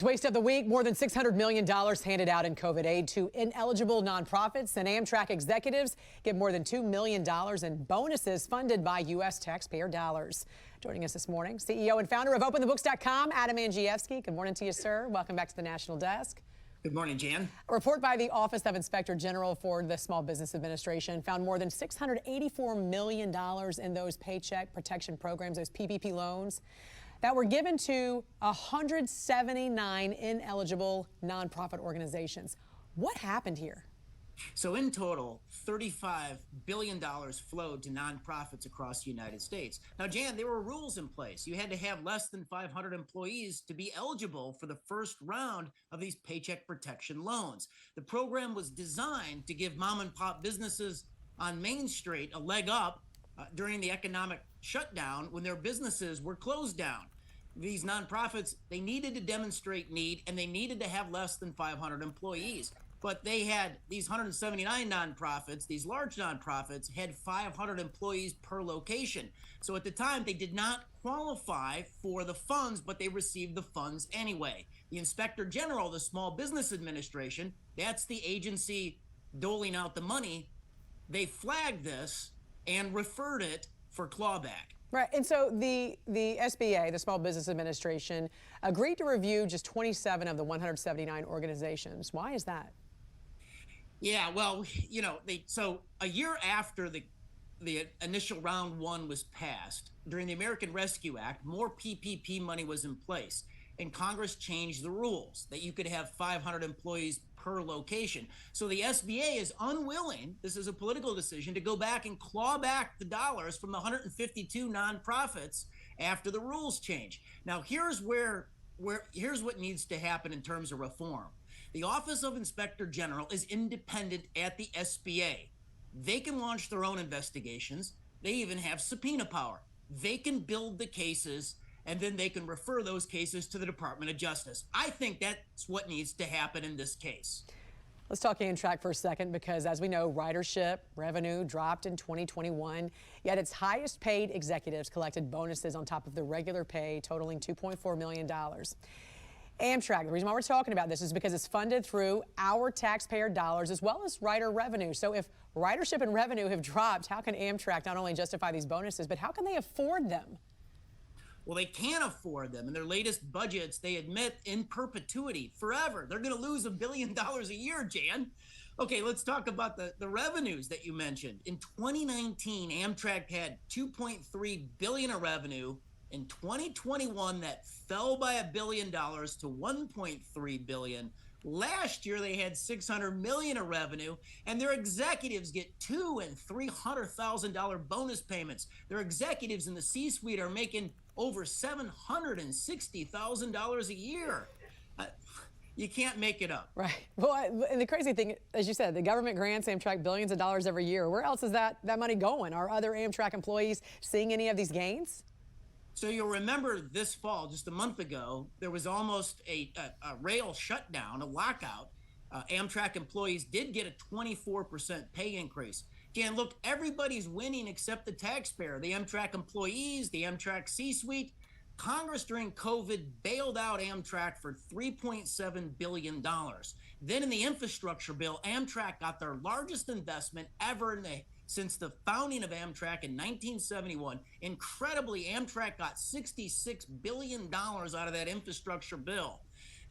Waste of the week, more than $600 million handed out in COVID aid to ineligible nonprofits, and Amtrak executives get more than $2 million in bonuses funded by U.S. taxpayer dollars. Joining us this morning, CEO and founder of OpenTheBooks.com, Adam Andrzejewski. Good morning to you, sir. Welcome back to the National Desk. Good morning, Jan. A report by the Office of Inspector General for the Small Business Administration found more than $684 million in those paycheck protection programs, those PPP loans, that were given to 179 ineligible nonprofit organizations. What happened here? So in total, $35 billion flowed to nonprofits across the United States. Now, Jan, there were rules in place. You had to have less than 500 employees to be eligible for the first round of these paycheck protection loans. The program was designed to give mom and pop businesses on Main Street a leg up during the economic shutdown when their businesses were closed down. These nonprofits, they needed to demonstrate need, and they needed to have less than 500 employees. But they had these 179 nonprofits, these large nonprofits, had 500 employees per location. So at the time, they did not qualify for the funds, but they received the funds anyway. The Inspector General of the Small Business Administration, that's the agency doling out the money, they flagged this and referred it for clawback. Right, and so the SBA, the Small Business Administration, agreed to review just 27 of the 179 organizations. Why is that? Yeah, well, you know, so a year after the initial round one was passed, during the American Rescue Act, more PPP money was in place, and Congress changed the rules that you could have 500 employees per location. So the SBA is unwilling, this is a political decision, to go back and claw back the dollars from the 152 nonprofits after the rules change. Now, here's what needs to happen in terms of reform. The Office of Inspector General is independent at the SBA. They can launch their own investigations. They even have subpoena power. They can build the cases, and then they can refer those cases to the Department of Justice. I think that's what needs to happen in this case. Let's talk Amtrak for a second, because as we know, ridership revenue dropped in 2021, yet its highest paid executives collected bonuses on top of their regular pay, totaling $2.4 million. Amtrak, the reason why we're talking about this is because it's funded through our taxpayer dollars as well as rider revenue. So if ridership and revenue have dropped, how can Amtrak not only justify these bonuses, but how can they afford them? Well, they can't afford them. In their latest budgets, they admit in perpetuity, forever. They're going to lose $1 billion a year, Jan. Okay, let's talk about the revenues that you mentioned. In 2019, Amtrak had $2.3 billion of revenue. In 2021, that fell by $1 billion to $1.3 billion. Last year, they had $600 million of revenue, and their executives get $200,000 and $300,000 bonus payments. Their executives in the C-suite are making over $760,000 a year. You can't make it up. Right. Well, and the crazy thing, as you said, the government grants Amtrak billions of dollars every year. Where else is that money going? Are other Amtrak employees seeing any of these gains? So you'll remember this fall, just a month ago, there was almost a rail shutdown, a lockout. Amtrak employees did get a 24% pay increase. Dan, look, everybody's winning except the taxpayer, the Amtrak employees, the Amtrak C-suite. Congress during COVID bailed out Amtrak for $3.7 billion. Then in the infrastructure bill, Amtrak got their largest investment ever since the founding of Amtrak in 1971. Incredibly, Amtrak got $66 billion out of that infrastructure bill.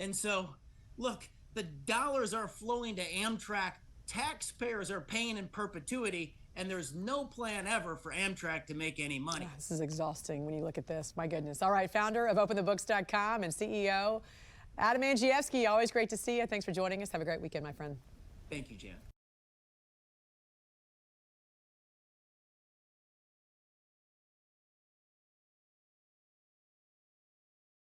And so, look, the dollars are flowing to Amtrak. Taxpayers are paying in perpetuity, and there's no plan ever for Amtrak to make any money. Oh, this is exhausting when you look at this. My goodness. All right, founder of OpenTheBooks.com and CEO Adam Andrzejewski, always great to see you. Thanks for joining us. Have a great weekend, my friend. Thank you, Jan.